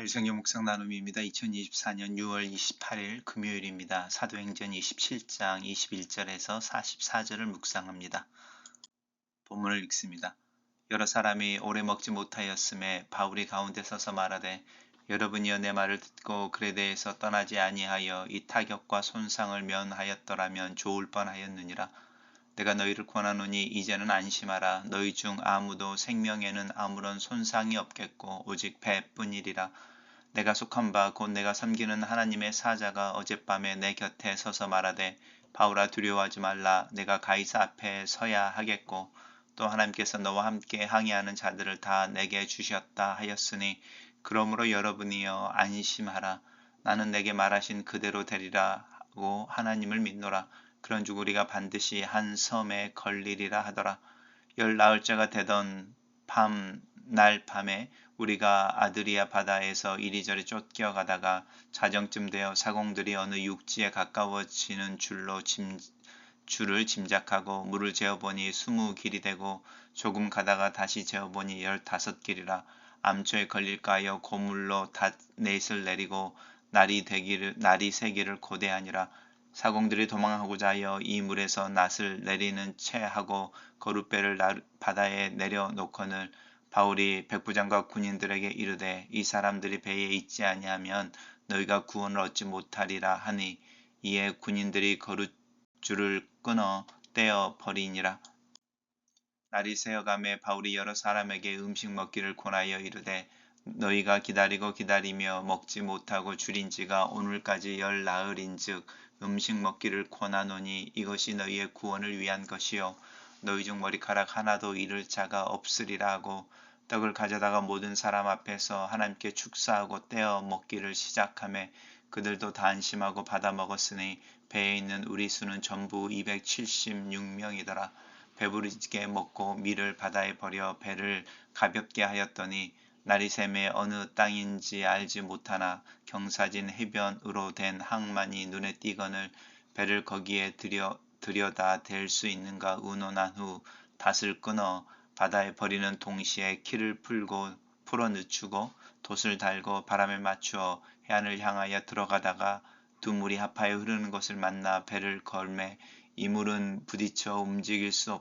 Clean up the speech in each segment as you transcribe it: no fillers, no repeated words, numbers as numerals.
성경 묵상 나눔입니다. 2024년 6월 28일 금요일입니다. 사도행전 27장 21절에서 44절을 묵상합니다. 본문을 읽습니다. 여러 사람이 오래 먹지 못하였음에 바울이 가운데 서서 말하되 여러분이여 내 말을 듣고 그레데에서 떠나지 아니하여 이 타격과 손상을 면하였더라면 좋을 뻔하였느니라. 내가 너희를 권하노니 이제는 안심하라. 너희 중 아무도 생명에는 아무런 손상이 없겠고 오직 배뿐이리라. 내가 속한 바 곧 내가 섬기는 하나님의 사자가 어젯밤에 내 곁에 서서 말하되 바울아 두려워하지 말라. 내가 가이사 앞에 서야 하겠고 또 하나님께서 너와 함께 항해하는 자들을 다 내게 주셨다 하였으니 그러므로 여러분이여 안심하라. 나는 내게 말하신 그대로 되리라 하고 하나님을 믿노라. 그런즉 우리가 반드시 한 섬에 걸리리라 하더라. 열 나흘째가 되던 날 밤에 우리가 아드리아 바다에서 이리저리 쫓겨가다가 자정쯤 되어 사공들이 어느 육지에 가까워지는 줄을 짐작하고 물을 재어보니 20길이 되고 조금 가다가 다시 재어보니 15길이라. 암초에 걸릴까 하여 고물로 닷넷을 내리고 날이 새기를 고대하니라. 사공들이 도망하고자 하여 이 물에서 낫을 내리는 채 하고 거룻배를 바다에 내려놓거늘 바울이 백부장과 군인들에게 이르되 이 사람들이 배에 있지 아니하면 너희가 구원을 얻지 못하리라 하니 이에 군인들이 거룻줄을 끊어 떼어 버리니라. 날이 새어가매 바울이 여러 사람에게 음식 먹기를 권하여 이르되 너희가 기다리며 먹지 못하고 줄인 지가 오늘까지 열 나흘인즉 음식 먹기를 권하노니 이것이 너희의 구원을 위한 것이요 너희 중 머리카락 하나도 잃을 자가 없으리라 하고 떡을 가져다가 모든 사람 앞에서 하나님께 축사하고 떼어 먹기를 시작하매 그들도 다 안심하고 받아 먹었으니 배에 있는 우리 수는 전부 276명이더라. 배부르게 먹고 밀을 바다에 버려 배를 가볍게 하였더니 날이 새매 어느 땅인지 알지 못하나 경사진 해변으로 된 항만이 눈에 띄거늘 배를 거기에 들여다 댈 수 있는가 의논한 후 닷을 끊어 바다에 버리는 동시에 키를 풀어 늦추고 돛을 달고 바람에 맞추어 해안을 향하여 들어가다가 두 물이 합하여 흐르는 것을 만나 배를 걸매 이 물은 부딪혀 움직일 수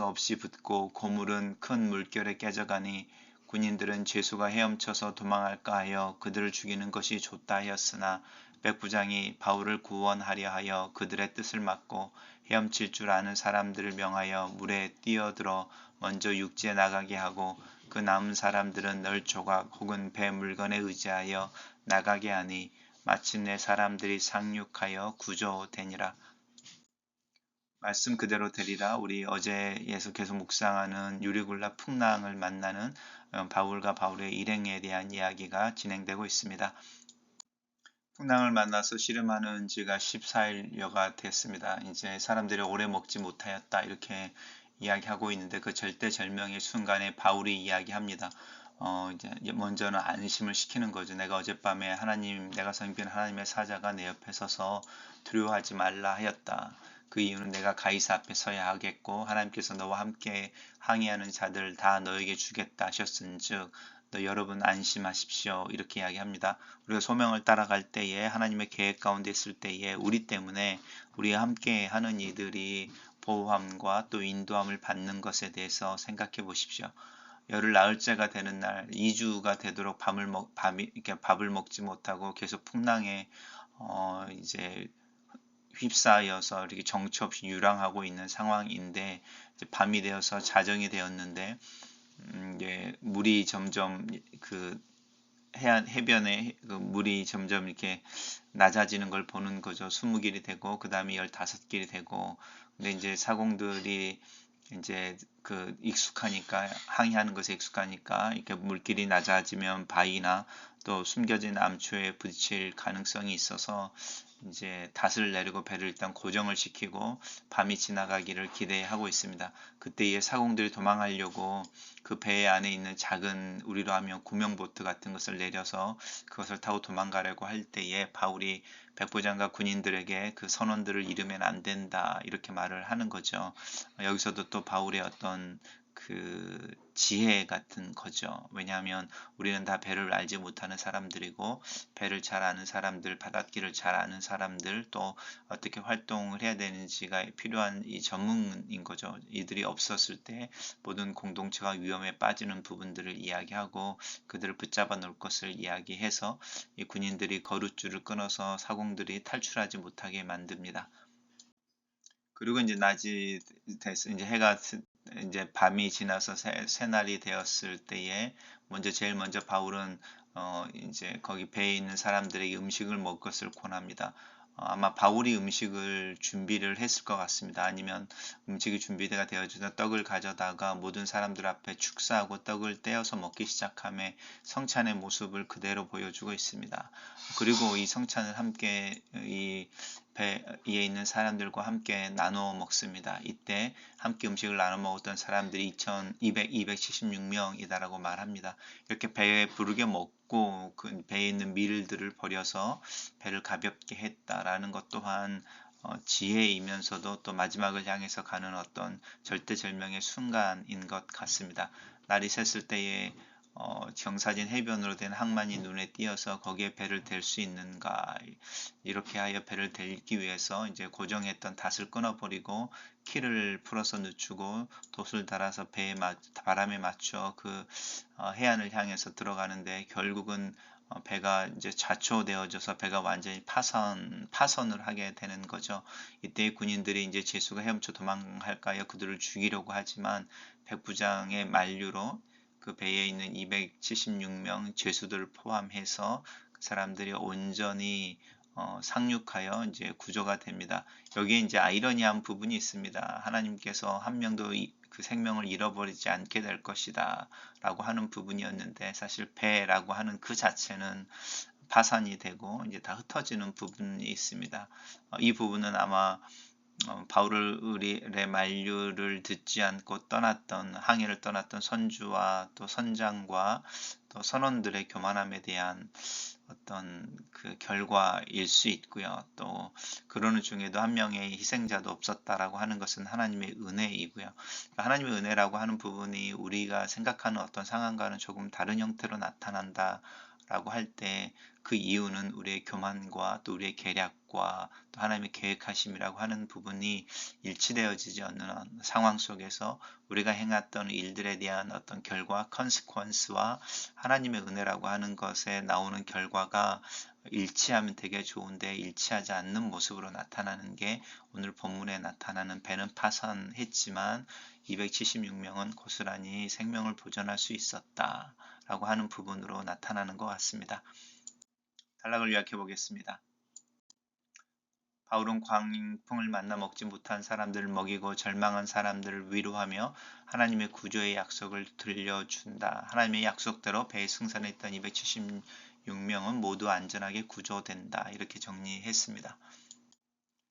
없이 붙고 고물은 큰 물결에 깨져가니 군인들은 죄수가 헤엄쳐서 도망할까 하여 그들을 죽이는 것이 좋다 하였으나 백부장이 바울을 구원하려 하여 그들의 뜻을 막고 헤엄칠 줄 아는 사람들을 명하여 물에 뛰어들어 먼저 육지에 나가게 하고 그 남은 사람들은 널 조각 혹은 배 물건에 의지하여 나가게 하니 마침내 사람들이 상륙하여 구조되니라. 말씀 그대로 되리라. 우리 어제에서 계속 묵상하는 유리굴라 풍랑을 만나는 바울과 바울의 일행에 대한 이야기가 진행되고 있습니다. 풍랑을 만나서 씨름하는 지가 14일여가 됐습니다. 이제 사람들이 오래 먹지 못하였다 이렇게 이야기하고 있는데 그 절대절명의 순간에 바울이 이야기합니다. 이제 먼저는 안심을 시키는 거죠. 내가 어젯밤에 내가 섬긴 하나님의 사자가 내 옆에 서서 두려워하지 말라 하였다. 그 이유는 내가 가이사 앞에 서야 하겠고 하나님께서 너와 함께 항해하는 자들 다 너에게 주겠다 하셨은즉 너 여러분 안심하십시오. 이렇게 이야기합니다. 우리가 소명을 따라갈 때에 하나님의 계획 가운데 있을 때에 우리 때문에 우리와 함께 하는 이들이 보호함과 또 인도함을 받는 것에 대해서 생각해 보십시오. 열흘 나흘째가 되는 날 2주가 되도록 밥을 먹지 못하고 계속 풍랑에 이제 휩싸여서 이렇게 정처 없이 유랑하고 있는 상황인데 이제 밤이 되어서 자정이 되었는데 이제 물이 점점 그 해변에 그 물이 점점 이렇게 낮아지는 걸 보는 거죠. 20길이 되고 그 다음에 15길이 되고 근데 이제 사공들이 이제 그 익숙하니까 항해하는 것에 익숙하니까 이렇게 물길이 낮아지면 바위나 또 숨겨진 암초에 부딪힐 가능성이 있어서 이제 닷을 내리고 배를 일단 고정을 시키고 밤이 지나가기를 기대하고 있습니다. 그때에 사공들이 도망하려고 그 배 안에 있는 작은 우리로 하면 구명보트 같은 것을 내려서 그것을 타고 도망가려고 할 때에 바울이 백부장과 군인들에게 그 선원들을 잃으면 안 된다 이렇게 말을 하는 거죠. 여기서도 또 바울의 어떤 그 지혜 같은 거죠. 왜냐하면 우리는 다 배를 알지 못하는 사람들이고, 배를 잘 아는 사람들, 바닷길을 잘 아는 사람들, 또 어떻게 활동을 해야 되는지가 필요한 이 전문인 거죠. 이들이 없었을 때 모든 공동체가 위험에 빠지는 부분들을 이야기하고, 그들을 붙잡아 놓을 것을 이야기해서 이 군인들이 거룻줄을 끊어서 사공들이 탈출하지 못하게 만듭니다. 그리고 이제 낮이 돼서 이제 해가 이제 밤이 지나서 새날이 되었을 때에 제일 먼저 바울은 이제 거기 배에 있는 사람들에게 음식을 먹을 것을 권합니다. 아마 바울이 음식을 준비를 했을 것 같습니다. 아니면 음식이 준비가 되어져서 떡을 가져다가 모든 사람들 앞에 축사하고 떡을 떼어서 먹기 시작함에 성찬의 모습을 그대로 보여주고 있습니다. 그리고 이 성찬을 함께 이 배에 있는 사람들과 함께 나누어 먹습니다. 이때 함께 음식을 나눠 먹었던 사람들이 276명이다라고 말합니다. 이렇게 배에 부르게 먹고 그 배에 있는 밀들을 버려서 배를 가볍게 했다라는 것 또한 지혜이면서도 또 마지막을 향해서 가는 어떤 절대절명의 순간인 것 같습니다. 날이 샜을 때에 경사진 해변으로 된 항만이 눈에 띄어서 거기에 배를 댈 수 있는가, 이렇게 하여 배를 댈기 위해서 이제 고정했던 닷을 끊어버리고 키를 풀어서 늦추고 돛을 달아서 바람에 맞춰 그 해안을 향해서 들어가는데, 결국은 배가 이제 좌초되어져서 배가 완전히 파선을 하게 되는 거죠. 이때 군인들이 이제 제수가 헤엄쳐 도망할까요? 그들을 죽이려고 하지만 백부장의 만류로 그 배에 있는 276명 죄수들을 포함해서 그 사람들이 온전히 상륙하여 이제 구조가 됩니다. 여기에 이제 아이러니한 부분이 있습니다. 하나님께서 한 명도 그 생명을 잃어버리지 않게 될 것이다 라고 하는 부분이었는데, 사실 배라고 하는 그 자체는 파산이 되고 이제 다 흩어지는 부분이 있습니다. 이 부분은 아마 바울의 만류를 듣지 않고 항해를 떠났던 선주와 또 선장과 또 선원들의 교만함에 대한 어떤 그 결과일 수 있고요. 또 그러는 중에도 한 명의 희생자도 없었다라고 하는 것은 하나님의 은혜이고요. 하나님의 은혜라고 하는 부분이 우리가 생각하는 어떤 상황과는 조금 다른 형태로 나타난다라고 할 때, 그 이유는 우리의 교만과 또 우리의 계략과 또 하나님의 계획하심이라고 하는 부분이 일치되어지지 않는 상황 속에서 우리가 행했던 일들에 대한 어떤 결과, 컨시퀀스와 하나님의 은혜라고 하는 것에 나오는 결과가 일치하면 되게 좋은데, 일치하지 않는 모습으로 나타나는 게 오늘 본문에 나타나는 배는 파산했지만 276명은 고스란히 생명을 보존할 수 있었다 라고 하는 부분으로 나타나는 것 같습니다. 단락을 요약해 보겠습니다. 바울은 광풍을 만나 먹지 못한 사람들을 먹이고 절망한 사람들을 위로하며 하나님의 구조의 약속을 들려준다. 하나님의 약속대로 배에 승선했던 276명은 모두 안전하게 구조된다. 이렇게 정리했습니다.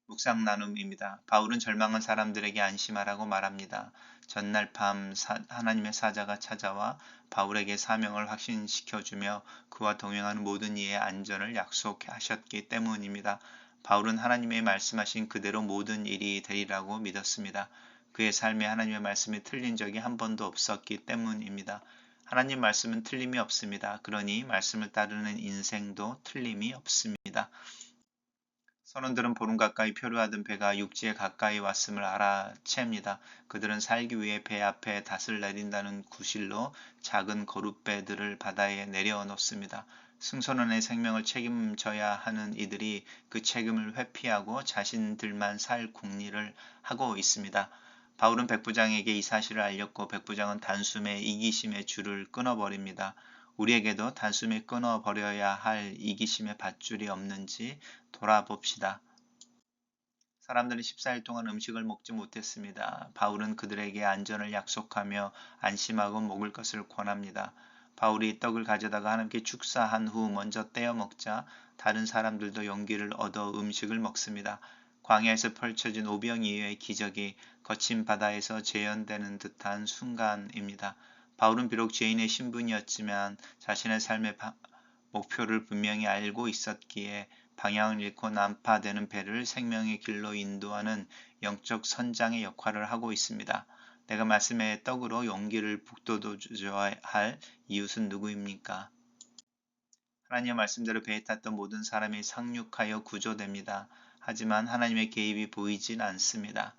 묵상 나눔입니다. 바울은 절망한 사람들에게 안심하라고 말합니다. 전날 밤 하나님의 사자가 찾아와 바울에게 사명을 확신시켜주며 그와 동행하는 모든 이의 안전을 약속하셨기 때문입니다. 바울은 하나님의 말씀하신 그대로 모든 일이 되리라고 믿었습니다. 그의 삶에 하나님의 말씀이 틀린 적이 한 번도 없었기 때문입니다. 하나님 말씀은 틀림이 없습니다. 그러니 말씀을 따르는 인생도 틀림이 없습니다. 선원들은 보름 가까이 표류하던 배가 육지에 가까이 왔음을 알아챕니다. 그들은 살기 위해 배 앞에 닷을 내린다는 구실로 작은 거룻배들을 바다에 내려놓습니다. 승선원의 생명을 책임져야 하는 이들이 그 책임을 회피하고 자신들만 살 궁리를 하고 있습니다. 바울은 백부장에게 이 사실을 알렸고 백부장은 단숨에 이기심의 줄을 끊어버립니다. 우리에게도 단숨에 끊어버려야 할 이기심의 밧줄이 없는지 돌아봅시다. 사람들은 14일 동안 음식을 먹지 못했습니다. 바울은 그들에게 안전을 약속하며 안심하고 먹을 것을 권합니다. 바울이 떡을 가져다가 하나님께 축사한 후 먼저 떼어 먹자 다른 사람들도 용기를 얻어 음식을 먹습니다. 광야에서 펼쳐진 오병이어의 기적이 거친 바다에서 재현되는 듯한 순간입니다. 바울은 비록 죄인의 신분이었지만 자신의 삶의 목표를 분명히 알고 있었기에 방향을 잃고 난파되는 배를 생명의 길로 인도하는 영적 선장의 역할을 하고 있습니다. 내가 말씀의 떡으로 용기를 북돋워줘야 할 이웃은 누구입니까? 하나님의 말씀대로 배에 탔던 모든 사람이 상륙하여 구조됩니다. 하지만 하나님의 개입이 보이진 않습니다.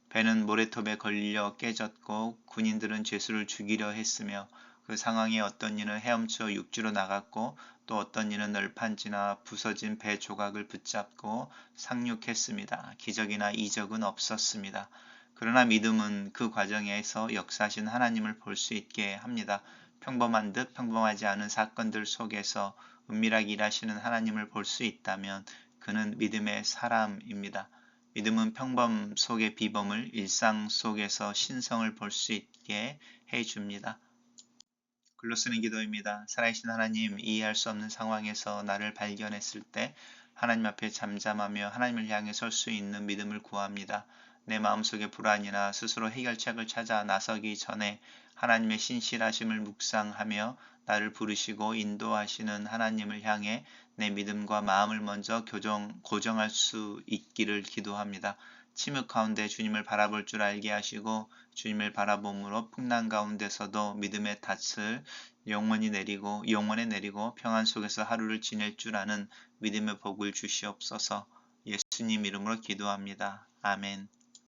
배는 모래톱에 걸려 깨졌고 군인들은 죄수를 죽이려 했으며 그 상황에 어떤 이는 헤엄쳐 육지로 나갔고 또 어떤 이는 널판지나 부서진 배 조각을 붙잡고 상륙했습니다. 기적이나 이적은 없었습니다. 그러나 믿음은 그 과정에서 역사하신 하나님을 볼 수 있게 합니다. 평범한 듯 평범하지 않은 사건들 속에서 은밀하게 일하시는 하나님을 볼 수 있다면 그는 믿음의 사람입니다. 믿음은 평범 속의 비범을 일상 속에서 신성을 볼 수 있게 해줍니다. 글로 쓰는 기도입니다. 살아계신 하나님, 이해할 수 없는 상황에서 나를 발견했을 때 하나님 앞에 잠잠하며 하나님을 향해 설 수 있는 믿음을 구합니다. 내 마음속의 불안이나 스스로 해결책을 찾아 나서기 전에 하나님의 신실하심을 묵상하며 나를 부르시고 인도하시는 하나님을 향해 내 믿음과 마음을 먼저 고정할 수 있기를 기도합니다. 침묵 가운데 주님을 바라볼 줄 알게 하시고 주님을 바라봄으로 풍랑 가운데서도 믿음의 닻을 영원에 내리고 평안 속에서 하루를 지낼 줄 아는 믿음의 복을 주시옵소서. 예수님 이름으로 기도합니다. 아멘.